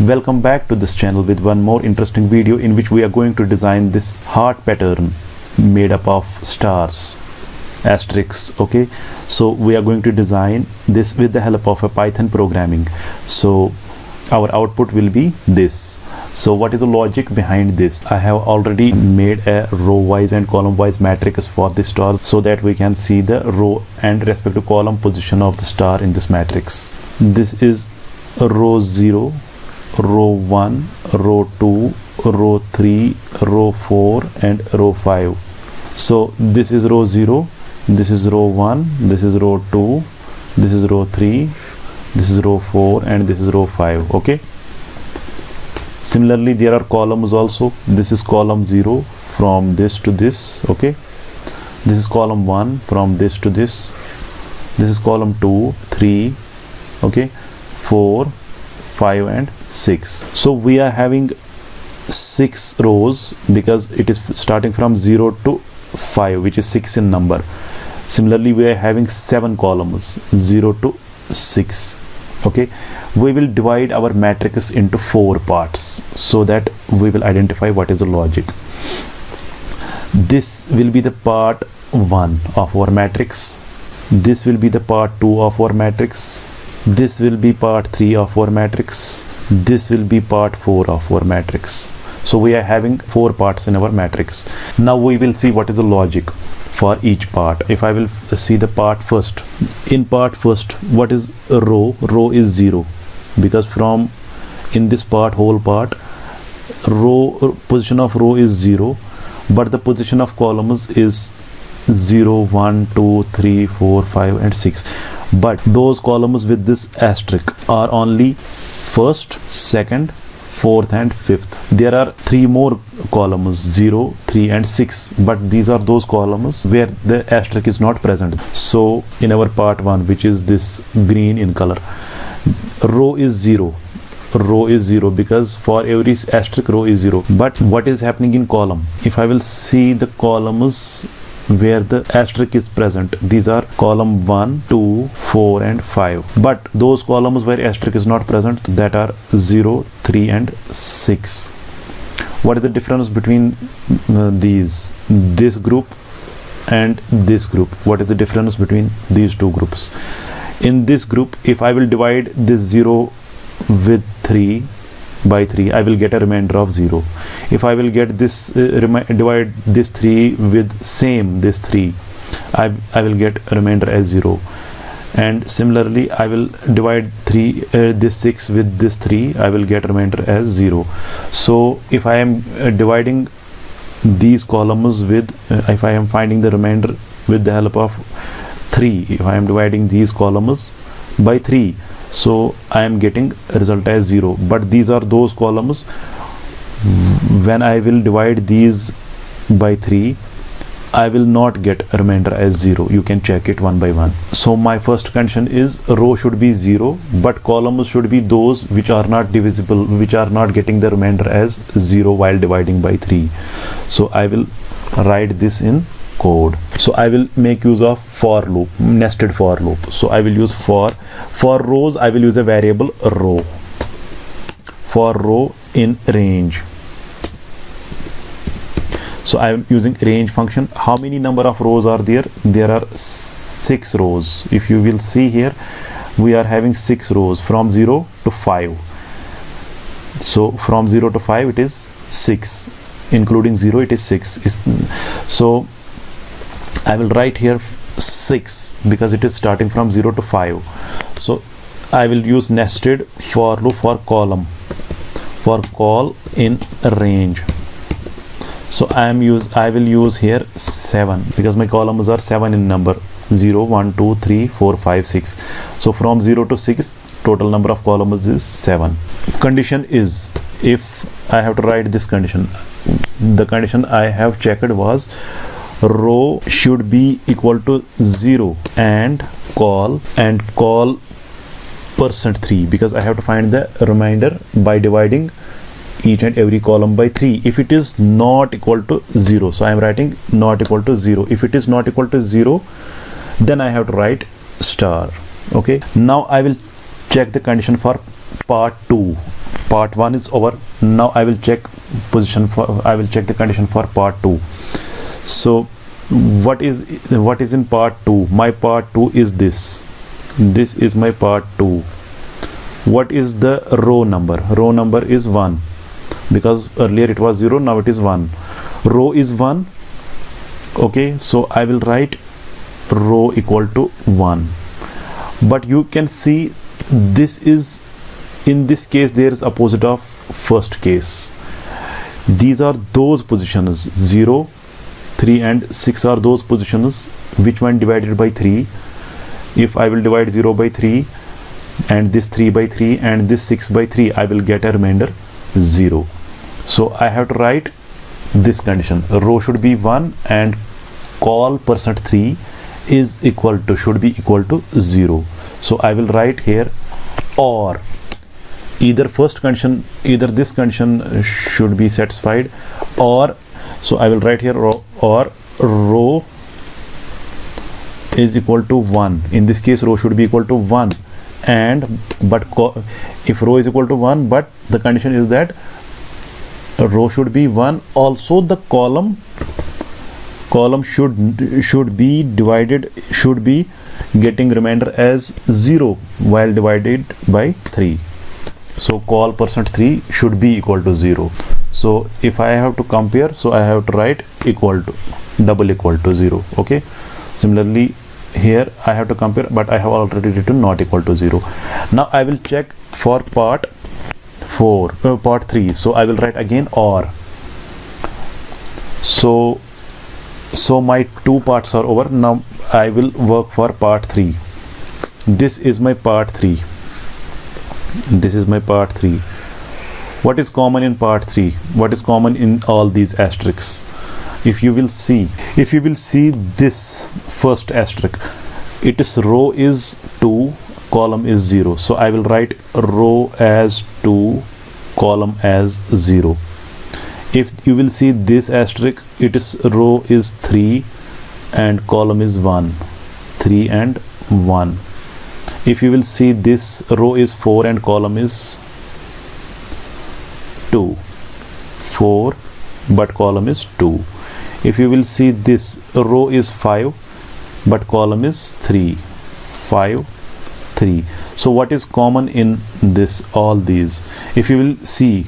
Welcome back to this channel with one more interesting video in which we are going to design this heart pattern made up of stars, asterisks. Okay, so we are going to design this with the help of a Python programming. So our output will be this. So what is the logic behind this? I have already made a row wise and column wise matrix for this star so that we can see the row and respective column position of the star in this matrix. This is row 0, row 1, row 2, row 3, row 4 and row 5. So this is row 0, this is row 1, this is row 2, this is row 3, this is row 4 and this is row 5. Okay, similarly there are columns also. This is column 0 from this to this. Okay, this is column 1 from this to this. This is column 2, 3, okay, 4, 5 and 6. So we are having 6 rows because it is starting from 0 to 5, which is 6 in number. Similarly we are having 7 columns, 0 to 6. Okay, we will divide our matrix into 4 parts so that we will identify what is the logic. This will be the part 1 of our matrix. This will be the part 2 of our matrix. This will be part 3 of our matrix. This will be part 4 of our matrix. So we are having 4 parts in our matrix. Now we will see what is the logic for each part. If I will see the part first, in part first, what is a row? Row is 0 because from in this part, whole part, row position of row is 0, but the position of columns is 0, 1, 2, 3, 4, 5 and 6. But those columns with this asterisk are only first, second, fourth and fifth. There are 3 more columns, 0, 3 and 6, but these are those columns where the asterisk is not present. So in our part 1, which is this green in color, row is 0. Row is 0 because for every asterisk row is 0. But what is happening in column? If I will see the columns where the asterisk is present, these are column 1, 2, 4 and 5, but those columns where asterisk is not present, that are 0, 3 and 6. What is the difference between this group and this group? What is the difference between these two groups? In this group, if I will divide this 0 with 3 by 3, I will get a remainder of 0. If I will get this divide this 3 with same this 3, I will get a remainder as 0. And similarly I will divide this 6 with this 3, I will get remainder as 0. So if I am dividing these columns with if I am finding the remainder with the help of 3, if I am dividing these columns by 3, so I am getting a result as 0. But these are those columns when I will divide these by 3, I will not get a remainder as 0. You can check it one by one. So my first condition is row should be 0, but columns should be those which are not divisible, which are not getting the remainder as 0 while dividing by 3. So I will write this in code. So I will make use of for loop, nested for loop. So I will use for rows, I will use a variable row, for row in range. So I am using range function. How many number of rows are there? There are 6 rows. If you will see here, we are having 6 rows from 0 to 5. So from 0 to 5 it is 6, including 0 it is 6. So I will write here 6 because it is starting from 0 to 5. So I will use nested for loop for column, for call in range. So I will use here 7 because my columns are 7 in number, 0, 1, 2, 3, 4, 5, 6. So from 0 to 6 total number of columns is 7. Condition is, if I have to write this condition, the condition I have checked was row should be equal to 0 and call %3 because I have to find the remainder by dividing each and every column by 3. If it is not equal to 0, so I am writing not equal to 0. If it is not equal to 0, then I have to write star. Okay, now I will check the condition for part 2. Part 1 is over. Now I will check the condition for part 2. So what is in part 2? My part 2 is this. This is my part 2. What is the row number? Row number is 1, because earlier it was 0, now it is 1. Row is 1. Okay, so I will write row equal to 1. But you can see this is, in this case there is opposite of first case. These are those positions, 0, 3 and 6 are those positions which one divided by 3. If I will divide 0 by 3 and this 3 by 3 and this 6 by 3, I will get a remainder 0. So I have to write this condition. Row should be 1 and col %3 is equal to, should be equal to 0. So I will write here, or either first condition, either this condition should be satisfied, or, so I will write here row, or row is equal to 1. In this case row should be equal to 1, and if row is equal to 1, but the condition is that row should be 1, also the column should be divided, should be getting remainder as 0 while divided by 3. So col %3 should be equal to 0. So if I have to compare, so I have to write equal to, double equal to 0. Okay, similarly here I have to compare, but I have already written not equal to 0. Now I will check for part 3. So I will write again or. So my two parts are over. Now I will work for part 3. This is my part 3. This is my part 3. What is common in part 3? What is common in all these asterisks? If you will see this first asterisk, it is row is 2, column is 0. So I will write row as 2, column as 0. If you will see this asterisk, it is row is 3 and column is 1. 3 and 1. If you will see this, row is 4 and column is 2. 4 but column is 2. If you will see this, row is 5 but column is 3. 5, 3. So what is common in this, all these? If you will see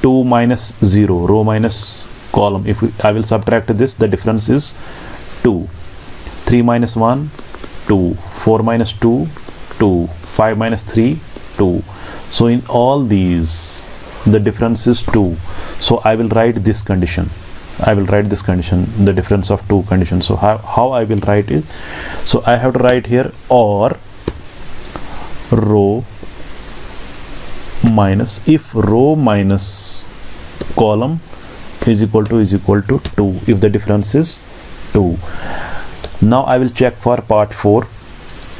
2 minus 0, row minus column, if I will subtract this, the difference is 2. 3 minus 1, 2. 4 minus 2, 2. 5 minus 3, 2. So in all these the difference is 2. So I will write this condition. I will write this condition, the difference of two conditions. So how I will write it? So I have to write here or row minus, if row minus column is equal to 2, if the difference is 2. Now I will check for part 4.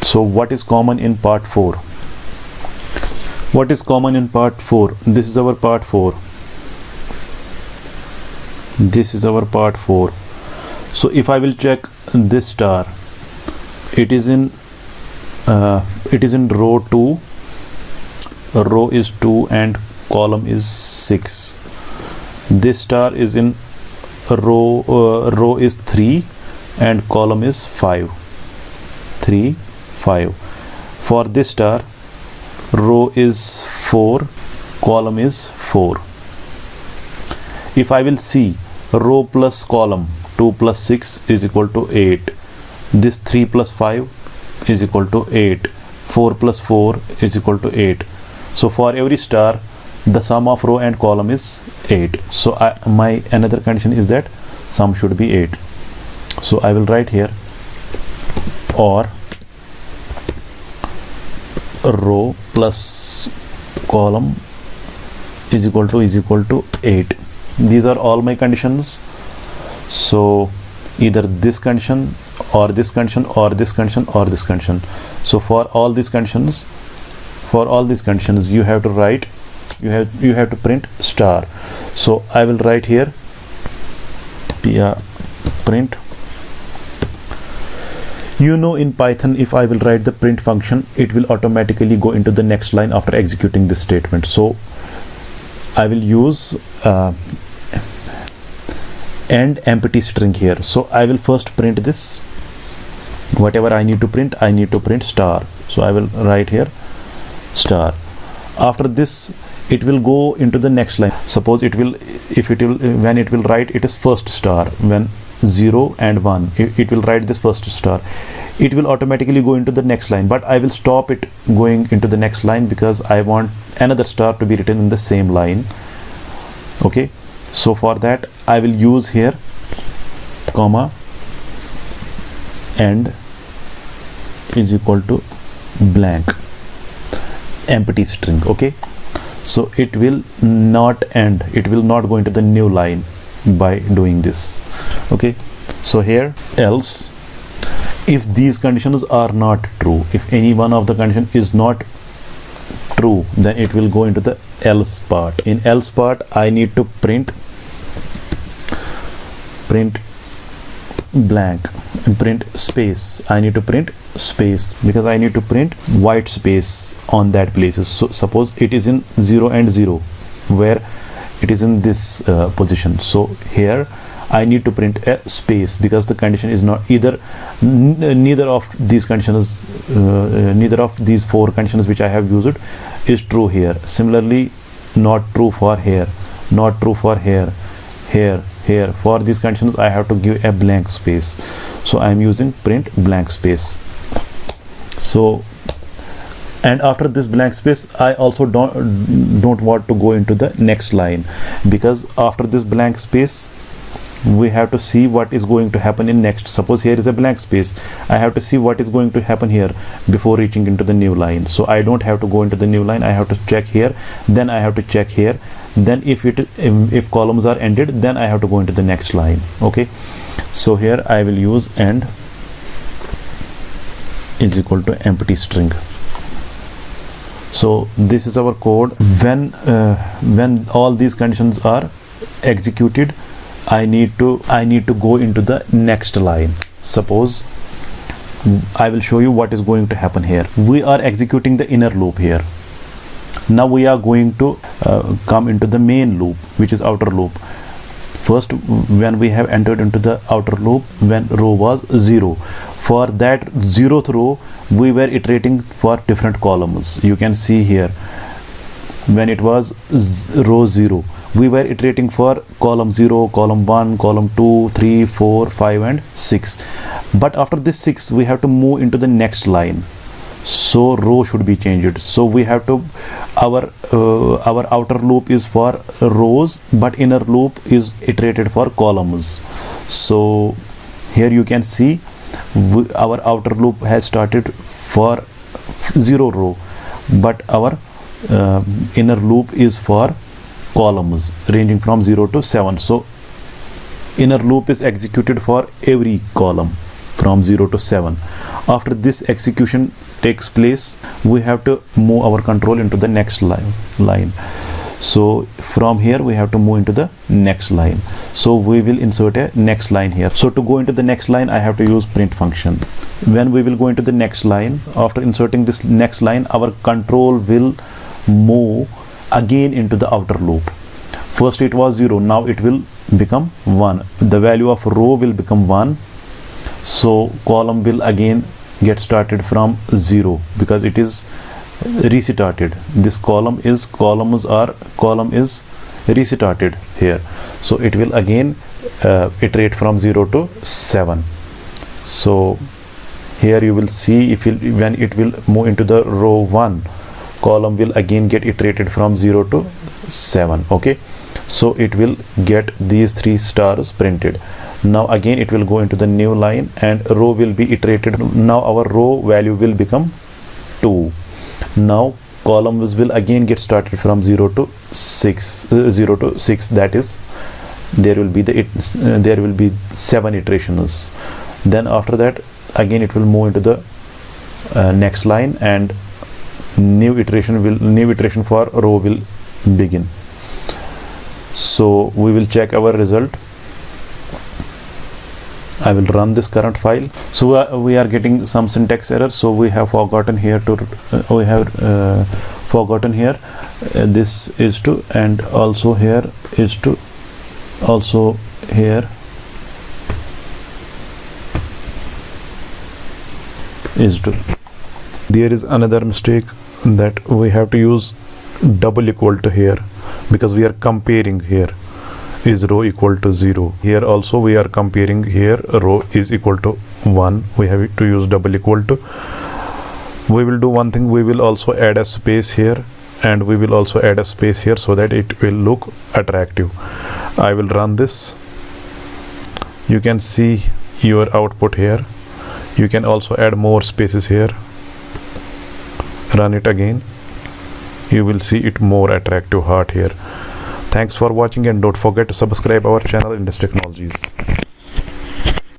So what is common in part 4? What is common in part 4? This is our part 4. This is our part 4. So if I will check this star, it is in row 2. Row is 2 and column is 6. This star is in row is 3 and column is 5. 3, 5. For this star, row is 4, column is 4. If I will see row plus column, 2 plus 6 is equal to 8. This 3 plus 5 is equal to 8. 4 plus 4 is equal to 8. So for every star, the sum of row and column is 8. So my another condition is that sum should be 8. So I will write here or row plus column is equal to 8. These are all my conditions. So either this condition or this condition or this condition or this condition. So for all these conditions, you have to write, you have to print star. So I will write here print. You know, in Python, if I will write the print function, it will automatically go into the next line after executing this statement. So I will use end empty string here. So I will first print this, whatever I need to print star. So I will write here star. After this, it will go into the next line. Suppose it will, when it will write, it is first star. When 0 and 1, it will write this first star. It will automatically go into the next line, but I will stop it going into the next line because I want another star to be written in the same line. Okay, so for that I will use here comma end is equal to blank empty string. Okay, so it will not end, it will not go into the new line by doing this. Okay, so here else, if these conditions are not true, if any one of the condition is not true, then it will go into the else part. In else part, I need to print blank and print space. I need to print space because I need to print white space on that places. So suppose it is in 0 and 0 where it is in this position. So here I need to print a space because the condition is not either neither of these conditions, neither of these four conditions which I have used is true here. Similarly, not true for here, not true for here, here. For these conditions I have to give a blank space. So I am using print blank space. So, and after this blank space, I also don't want to go into the next line, because after this blank space we have to see what is going to happen in next. Suppose here is a blank space, I have to see what is going to happen here before reaching into the new line. So I don't have to go into the new line, I have to check here, then I have to check here, then if columns are ended, then I have to go into the next line. Okay, so here I will use end is equal to empty string. So this is our code. When all these conditions are executed, I need to go into the next line. Suppose I will show you what is going to happen here. We are executing the inner loop here. Now we are going to come into the main loop, which is outer loop. First, when we have entered into the outer loop, when row was 0, for that 0th row we were iterating for different columns. You can see here, when it was row 0, we were iterating for column 0, column 1, column 2, 3, 4, 5 and 6. But after this 6 we have to move into the next line, so row should be changed. So we have to, our outer loop is for rows, but inner loop is iterated for columns. So here you can see our outer loop has started for 0 row, but our inner loop is for columns ranging from 0 to 7. So inner loop is executed for every column from 0 to 7. After this execution takes place, we have to move our control into the next line. So from here we have to move into the next line. So we will insert a next line here. So to go into the next line, I have to use print function. When we will go into the next line, after inserting this next line, our control will move again into the outer loop. First it was 0, now it will become 1. The value of row will become 1. So column will again get started from 0 because it is restarted. This column is restarted here. So it will again iterate from 0 to 7. So here you will see, when it will move into the row 1, column will again get iterated from 0 to 7. Okay, so it will get these 3 stars printed. Now again it will go into the new line and row will be iterated. Now our row value will become 2. Now columns will again get started from 0 to 6. That is, there will be 7 iterations. Then after that again it will move into the next line and new iteration for row will begin. So we will check our result. I will run this current file. So we are getting some syntax error. So we have forgotten here to forgotten here this is to, and also here is to, also here is to. There is another mistake, that we have to use double equal to here, because we are comparing here is row equal to 0. Here also we are comparing, here row is equal to 1. We have to use double equal to. We will do one thing, we will also add a space here, and we will also add a space here, so that it will look attractive. I will run this. You can see your output here. You can also add more spaces here. Run it again. You will see it more attractive heart here. Thanks for watching, and don't forget to subscribe our channel Indus Technologies.